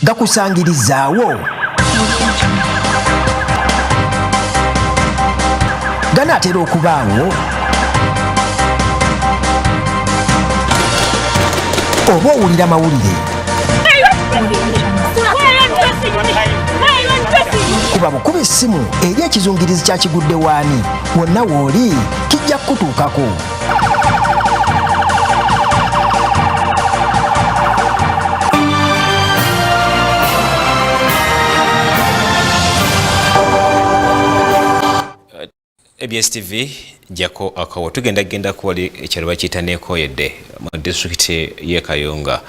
gakusangirizaawo ganaatera okubaawo oba owulira mawulire kuba bukuba essimu eri ekizungirizi kyakigudde waani wonna wooli kijja kutuukako. ABS TV jako akawo tugenda kuwali ekyalo bakiyita neekoyedde mu disitulikiti y'e Kayunga.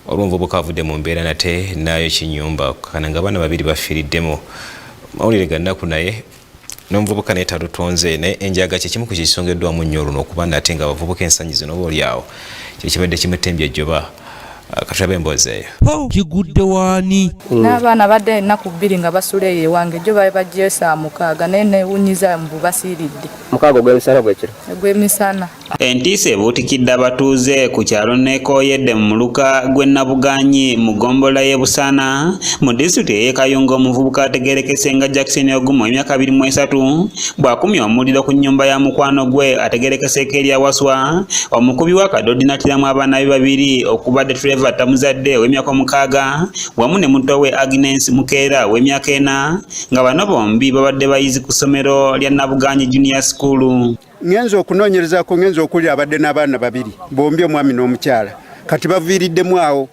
Omuvubuka avudde mu mbeera nate nayo kinyumba kana nga abaana babiri bafiiriddemu. Mawulire ga nnaku naye n'omuvubuka naye talutonze naye Njaga kye kimu ku kisongeddwamu nnyo olwo okuba nate nga abavubuka ensanyi zino oboolyawo kye kibadde kimutembya ejjoba. Katulabe emboozi eyo. Kigudde waani? N'abaana badde ennaku bbiri nga basula eyo ewange jjo baggyeyo saa 6 naye neewunyiza mbu basiiridde. 6 ogw'emisana gwekiro? Ogw'emisana. Entiisa ebuutikidde abatuuze ku kyalo neekoyedde mu muluka gw'e Nabuganyi mu ggombolola y'e Busaana mu disitulikiti y'e Kayunga. Omuvubuka ategeerekese nga Jackson Ogumu emyaka 23 bw'akumya omuliro ku nnyumba ya mukwano gwe ategeerekeseeko eri awaswa. Omukubi w'akadodi n'attiramu abaana be babiri okubadde Trevor Tamuzadde w'emyaka 6 wamu ne muto we Agnes Mukeera w'emyaka 4 nga bano bombi babadde bayizi ku ssomero lya Nabuganyi Junior School. Ngenzo okunoonyerezaako ngenzo okuli abadde n'abaana babiri bombi omwami n'omukyala kati baviiriddemu awo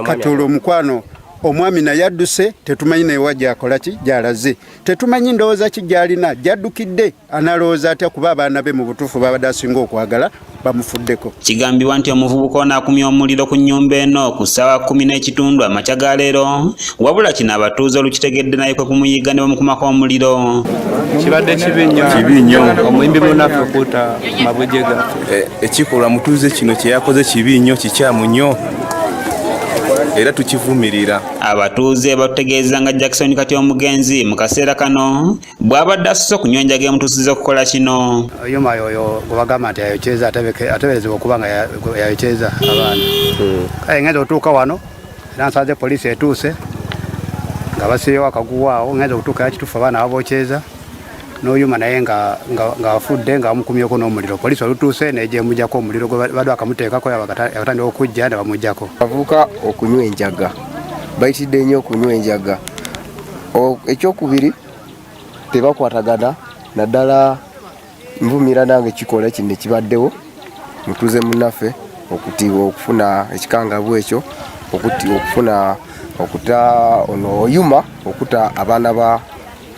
kati olwo omukwano omwami naye adduse tetumanyi naye wajja akola ki gy'alaze tetumanyi ndowooza ki gy'alina gy'addukidde analowooza atya kuba abaana be mu butuufu babadde asinga okwagala bamufuddeko. Kigambibwa nti omuvubuka ono akumya omuliro ku nnyumba eno ku ssaawa 10:30 amakya ga leero wabula kino abatuuze olukitegedde naye kwe kumuyiga ne bamukumako omuliro. Kibadde kibi nnyo omuyimbi munaffe okuuta mabwejje gaffe. Ekikolwa mutuuze kino kye yakoze kibi nnyo kikyamu nnyo era tukivumirira. Abatuuze batutegeeza nga Jackson kati omugenzi mu kaseera kano bw'abadde asusse okunywa Njaga emutuusiza okukola kino. Yuma oyo gwabagamba nti Ayokezza ateberezebwa okuba nga Ayokezza abaana. Kale ngenza otuuka wano era nsanze poliisi etuuse nga basirewo akaguwa awo ngenza okutuuka yakituufu abaana babokyeza n'oyuma naye nga afudde nga bamukumyeko n'omuliro. Poliisi olutuuse nejja emujjako omuliro gwe badde bakamuteekako yakatandika okujja ne bamujjako. Avuka okunywa enjaga bayitidde nnyo okunywa enjaga. Ekyokubiri tebakwatagana naddala nvumira nange kikola kino kibaddewo mutuuze munnaffe okufuna ekikangabu ekyo okufuna okuta ono oyuma okuta abaana ba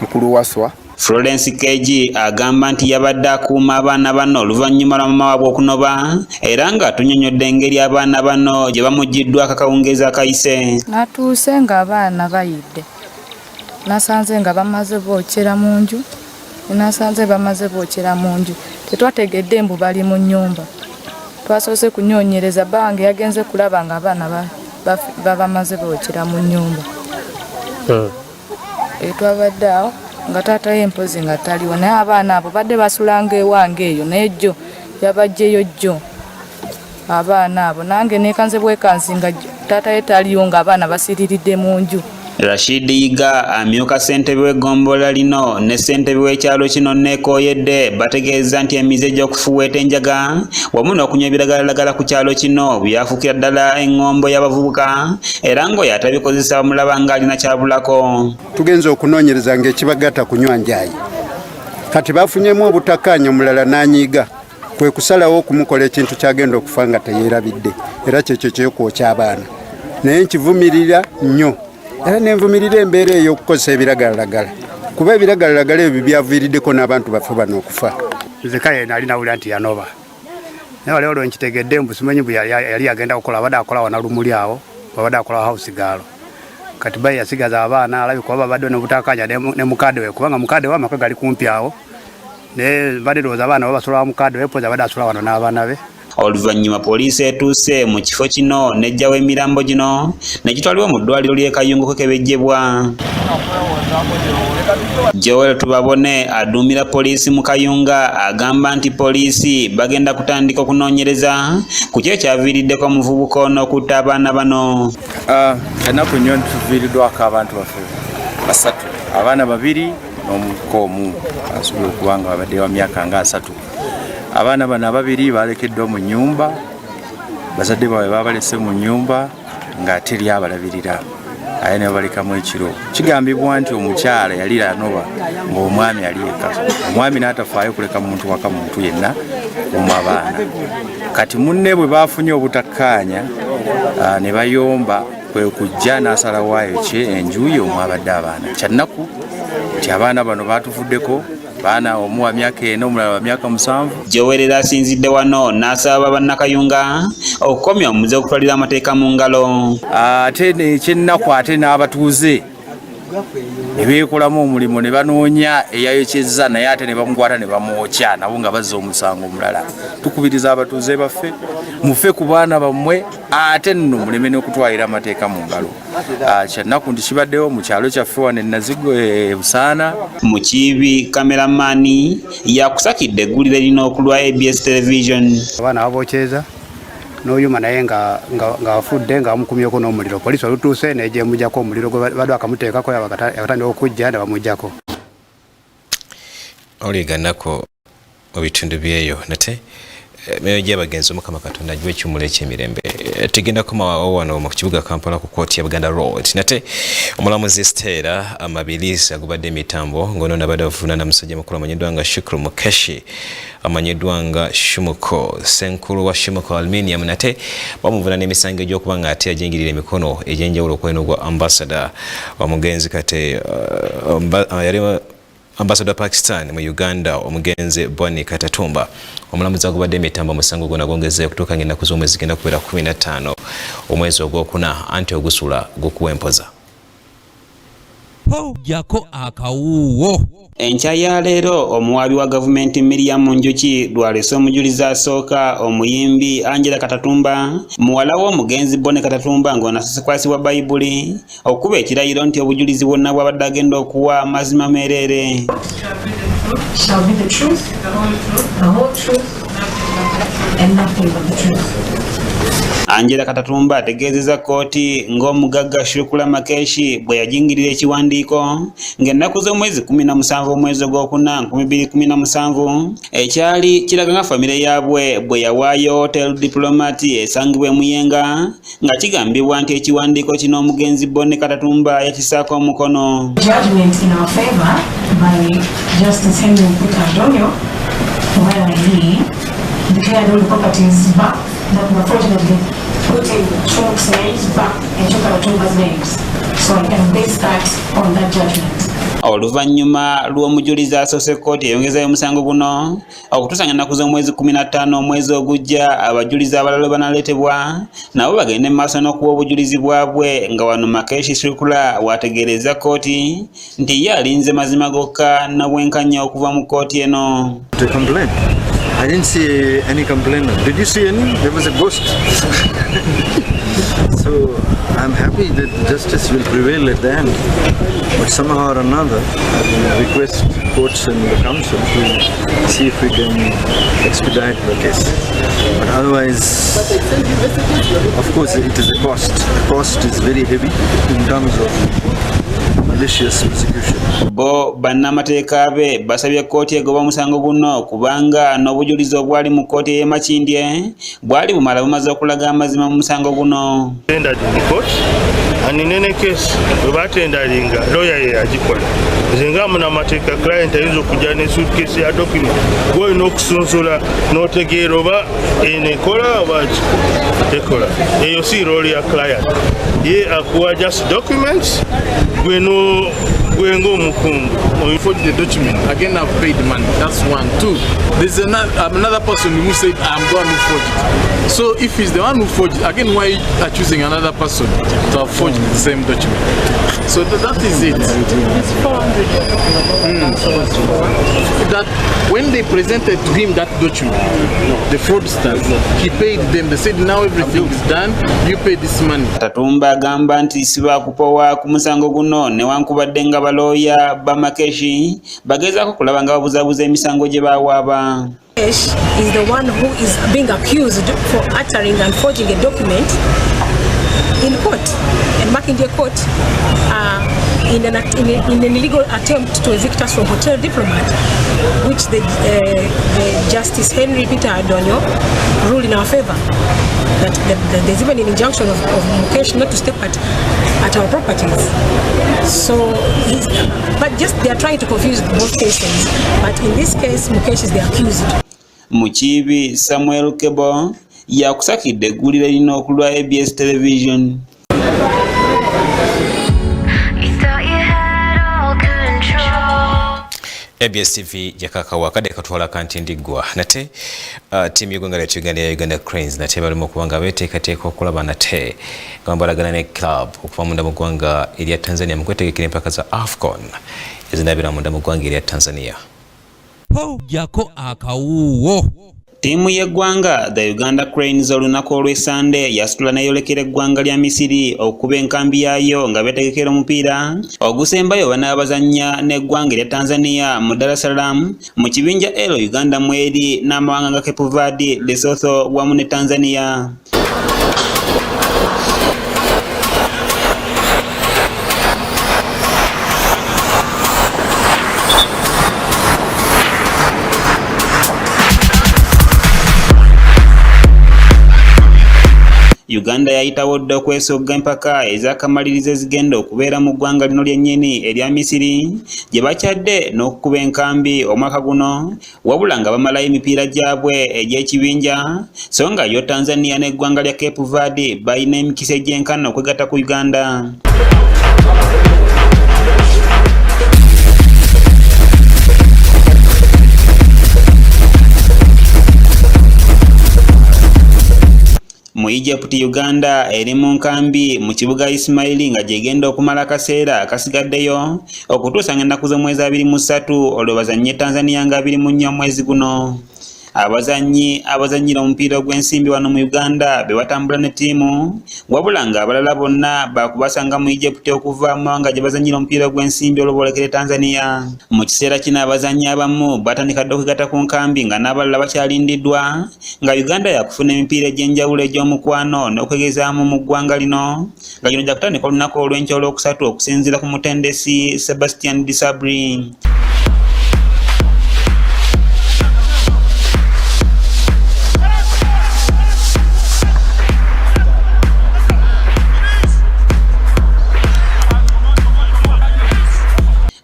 mukulu waswa. Florence Keji agamba nti yabadde akuuma abaana bano oluvannyuma lwa mama waabwe okunoba era nga tunyonyodde engeri abaana bano gye bamuggiddwa akakawungeezi akayise. Natuuse nga abaana bayidde nasanze nga bamaze bookera mu nju tetwategedde mbu bali mu nnyumba twasoose kunyoonyereza bange yagenze kulaba nga abaana babamaze bookera mu nnyumba. Twabadde awo nga taata y'empozi nga taliwo naye abaana abo badde basulanga ewange eyo naye jjo yabajjeyo jjo abaana abo nange neekanze bwekansi nga taata ye taliyo nga abaana basiriridde mu nju. Rashid Yiga amyuka ssentebe w'eggombolola lino ne ssentebe w'ekyalo kino neekoyedde bategeeza nti emize gy'okufuweeta enjaga wamu n'okunywa ebiragalalagala ku kyalo kino byafuukira ddala eŋŋombo y'abavubuka era ng'oyo atabikozesa bamulaba ng'alina kyabulako. Tugenza okunoonyereza ng'ekibagatta kunywa njaayi kati bafunyemu obutakkaanya omulala n'anyiiga kwe kusalawo okumukola ekintu kyagenda okufa nga teyeerabidde era kyekyo kyokwokya abaana naye nkivumirira nnyo. Era nenvumirira embeera eyo okukozesa ebiragalalagala kuba ebiragalalagala ebyo byaviiriddeko n'abantu baffe bano okufa. Nze kale nali nawulira nti yanoba naye olwo nkitegedde mbu simanyi bwe yali agenda kukola abadde akola wana lumuli awo babadde akola house gaalo kati bayi yasigaza abaana alabika oba babadde n'obutakkaanya ne mukadde we kubanga mukadde we amaka gali kumpi awo naye badde ndowooza abaana babasula wa mukadde we poza badde asula wano n'abaana be. Oluvannyuma poliisi etuuse mu kifo kino n'eggyawo emirambo gino ne gitwalibwa mu ddwaliro ly'e Kayunga kwekebejjebwa. Joel Tubabone aduumira poliisi mu Kayunga agamba nti poliisi bagenda kutandika okunoonyereza ku kyo ekyaviiriddeko omuvubuka ono okutta abaana bano. Ennaku nnyo tuviiriddwako abantu baffe basatu, abaana babiri n'omuvubuka omu asobola okuba nga babadde wa myaka nga 3. Abaana bano ababiri balekeddwa mu nnyumba, bazadde baabwe babalese mu nnyumba nga teri abalabirira, aye ne babalekamu ekiro. Kigambibwa nti omukyala yali anoba ng'omwami ali eka, omwami n'atafaayo kuleka muntu waka muntu yenna omu abaana. Kati munne bwe baafunye obutakkaanya ne bayomba kwe kujja n'asalawaayo enjuuyi omu abadde abaana. Kyannaku nti abaana bano baatuvuddeko, baana omu wa myaka 4 omulala wa myaka 7. Joel asinzidde wano n'asaba bannakayunga okukomya omuze okutwalira amateeka mu ngalo. Ate ekyennaku ate n'abatuuze ne beekolamu omulimu ne banoonya eyayokyezza, naye ate ne bamukwata ne bamwokya nabo nga bazza omusango omulala. Tukubiriza abatuuze baffe mufe ku baana bammwe, ate nno muleme n'okutwalira amateeka mu ngalo. Kyannaku nti kibaddewo mu kyalo kyaffe wano Nazigo Busaana. Mu Kiibi kameramani yakusakidde eggulire erina okulwa ABS television. Abaana babokyeza n'oyuma naye nga afudde nga bamukumyeko n'omuliro. Poliisi olutuuse n'ejja emujjako omuliro gwe badde bakamuteekako yakatandika okujja ne bamujjako. Oligannako mu bitundu byeyo nate meyo gy'abagenzi Mukama Katonda ajwe ekimula eky'emirembe. Tugenda komawo wano mu kibuga Kampala ku kooti ya Buganda Road nate omulamuzi Stella Amabilisi agubadde emitambo ng'ono nabadde avunaana musajja mukulu amanyiddwa nga Shukru Mukeshi amanyiddwa nga Shumuko Senkulu wa Shumuko Aluminium nate bamuvunaana emisango egy'okuba nga ate ajingirira emikono egy'enjawulo okweno gwa ambassador omugenzi kate yali Ambassador Pakistan mu Uganda omugenzi Bwani Katatumba. Omulamuzi agubadde emitambo musango gona gongeze okutuuka ng'ennaku z'omwezi zigenda kubeera 15 omwezi ogwokuna anti ogusula gukuwempoza. Jako akawuwo. Enkya ya leero omuwaabi wa gavumenti Miriam Njuki lwaleese omujulizi asooka omuyimbi Angela Katatumba muwala w'omugenzi Bone Katatumba ng'onasesekwasibwa Bayibuli okuba ekirayiro nti obujulizi bwonna bw'abadde agenda okuwa mazima meerere. Angela Katatumba ategeezezza kkooti ng'omugagga Shukula Makeshi bwe yajingirira ekiwandiiko ng'ennaku z'omwezi 17 omwezi ogwokuna 2017 ekyali kiraga nga famire yaabwe bwe yawaayo hotel diplomat esangibwa Muyenga nga kigambibwa nti ekiwandiiko kino omugenzi Bone Katatumba yakisaako omukono. Judgment in our favor by Justice Henry Mputa where he declared all the properties back that were fortunately put in Chuk's names back and Katatumba's names. So I can base that on that judgment. Oluvannyuma lw'omujulizi asoose kkooti eyongezayo omusango guno okutuusa ennaku z'omwezi 15 omwezi ogujja abajulizi abalala banaleetebwa nabo bagende maaso n'okuwa obujulizi bwabwe nga wano Makeshi Shukula wategeereza kkooti nti ye alinze mazima gokka na bwenkanya okuva mu kkooti eno. I didn't see any complainant. Did you see any? There was a ghost. So I'm happy that justice will prevail at the end. But somehow or another, I will request courts and the council to see if we can expedite the case. But otherwise, of course, it is a cost. The cost is very heavy in terms of malicious prosecution. Bo bannamateeka be basabye kkooti egoba omusango guno kubanga n'obujulizi obwali mu kkooti y'e Makindye bwali bumala bumaze okulaga amazima mu musango guno. And in any case, we batendalinga lawyer ye agikola. Nzenga munamateeka client ayinza okujja ne suitcase ya document gwolina okusunsula n'otegeera oba enekola oba ekola. Eyo si role ya client. Ye akuwa just documents gweno gwengo omukungu. You forged the document. Again, I've paid money. That's one. Two, there's another person who said, I'm the one who forged it. So if he's the one who forged it, again, why are you choosing another person to have forged the same document? So that is it. It's 400. That when they presented to him that document, the fraudsters, he paid them. They said now everything is done, you pay this money. Katatumba agamba nti siba kupowa ku musango guno newankubadde nga balooya bamakeshi bagezaako kulaba nga babuzabuza emisango gye baawaaba. Mukesh is the one who is being accused for uttering and forging a document in court and Makindye court in an illegal attempt to evict us from Hotel Diplomat, which the Justice Henry Peter Adonyo ruled in our favor. That there's even an injunction of Mukesh not to step at our properties. So, but just they are trying to confuse both cases. But in this case, Mukesh is the accused. Mukibi Samuel Kebo yakusakidde eggulire lino okulwa ABS television. ABS TV jakakawa kade katwala kanti ndiggwa nate timu y'eggwanga lyattu ya Uganda Cranes nate balimu kubanga beteekateeka okulaba nate nga balagana ne club okuva munda mu ggwanga erya Tanzania mu kwetegekera empaka za AFCON ezinabira munda mu ggwanga erya Tanzania. Jako akawuwo. Timu y'eggwanga the Uganda Cranes olunaku olw'Essande yasitula n'eyolekera eggwanga lya Misiri okuba enkambi yaayo nga betegekera omupiira ogusembayo banaabazannya n'eggwanga erya Tanzania mu Dar es Salaam mu kibinja Elo Uganda mweri n'amawanga nga Cape Verde, Lesotho wamu ne Tanzania. Uganda yayitawo dda okwesogga empaka ez'akamalirizo ezigenda okubeera mu ggwanga lino lyennyini erya Misiri gye bakyadde n'okukuba enkambi omwaka guno wabula nga bamalayo emipiira gyabwe egy'ekibinja so nga yo Tanzania n'eggwanga lya Cape Verde balina emikisa egy'enkana okwegatta ku Uganda. Mu Egypt Uganda eri mu nkambi mu kibuga Ismaili nga gyegenda okumala akaseera akasigaddeyo okutuusa ng'ennaku z'omwezi 23 olwo bazannye Tanzania nga 24 mwezi guno. Abazannyira omupiira gw'ensimbi wano mu Uganda be batambula ne ttiimu wabula nga abalala bonna bakubasanga mu Egypt okuva mu mawanga gye bazannyira omupiira gw'ensimbi olwo boolekere Tanzania. Mu kiseera kino abazannyi abamu batandikadde okwegatta ku nkambi nga n'abalala bakyalindiddwa nga Uganda yakufuna emipiira egy'enjawulo egy'omukwano n'okwegezaamu mu ggwanga lino nga gino gyakutandika olunaku olw'enkya olwokusatu okusinziira ku mutendesi Sebastian Disabri.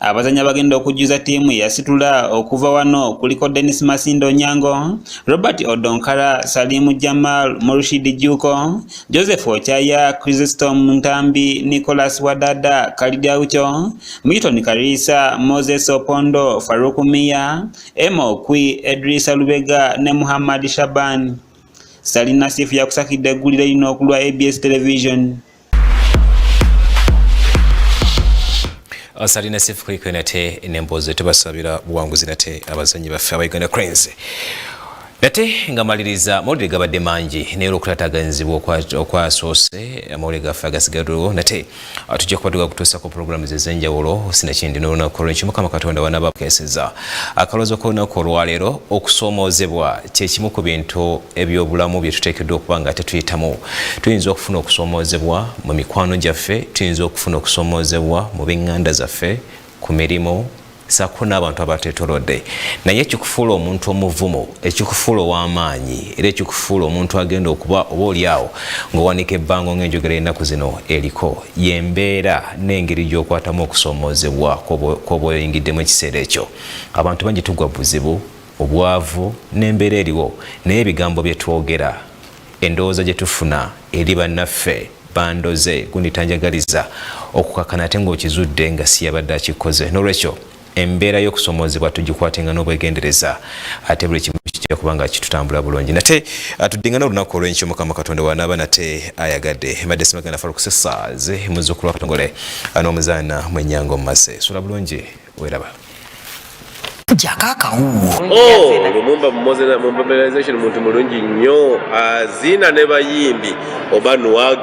Abazanya bagenda okujjuza tiimu yasitula okuva wano kuliko Dennis Masindo Nyango, Robert Odonkara, Salimu Jamal, Murshid Juko, Joseph Ochaya, Chrysostom Ntambi, Nicholas Wadada, Khalid Aucho, Milton Karisa, Moses Opondo, Faruku Mia, Emma Okwi, Edrisa Lubega ne Muhammad Shaban. Salina Sifu yakusakidde eggulire lino okulwa ABS television. Salina Sifu kuliko nate nemboze tubasabira buwanguzi nate abazanyi baffe aba Uganda Cranes. Nate nga maliriza mawulire gabadde mangi naye olw'okulataganyizibwa okwasoose amawulire gaffe agasigaddewo nate tujja kubaduka kutuusa ku pulogulaamu ez'enjawulo sinakindi n'olunaku olw'enkya Mukama Katonda wanaabakeseza akalowoozo k'olunaku olwaleero okusoomoozebwa kye kimu ku bintu ebyobulamu bye tuteekeddwa okuba nga tetuyitamu. Tuyinza okufuna okusoomoozebwa mu mikwano gyaffe, tuyinza okufuna okusoomoozebwa mu b'eŋŋanda zaffe, ku mirimu sako n'abantu abateetolodde naye ekikufuula omuntu omuvumo, ekikufuula ow'amaanyi era ekikufuula omuntu agenda okuba oba oliawo ng'owanika ebbango ng'enjogera ennaku zino eriko y'embeera n'engeri gy'okwatamu okusoomoozebwa kw'oba oyingiddemu ekiseera ekyo. Abantu bangi tugwa buzibu, obwavu n'embeera eriwo naye ebigambo bye twogera, endowooza gye tufuna eri bannaffe bandoze gundi tanjagaliza okukakana ate ng'okizudde nga si yabadde akikoze. N'olwekyo embeera y'okusoomoozebwa tugikwatenga n'obwegendereza ate buli kimu kubanga kitutambula bulungi nate tudingana olunaku olw'enkyo Mukama Katonda wanaaba nate ayagadde mbadde simagana fala kusesaaze muzzukulu wa Katongole n'omuzaana Mwenyango Mmase sula bulungi weraba Lumumba mobilization muntu mulungi nnyo azina ne bayimbi oba Nwagi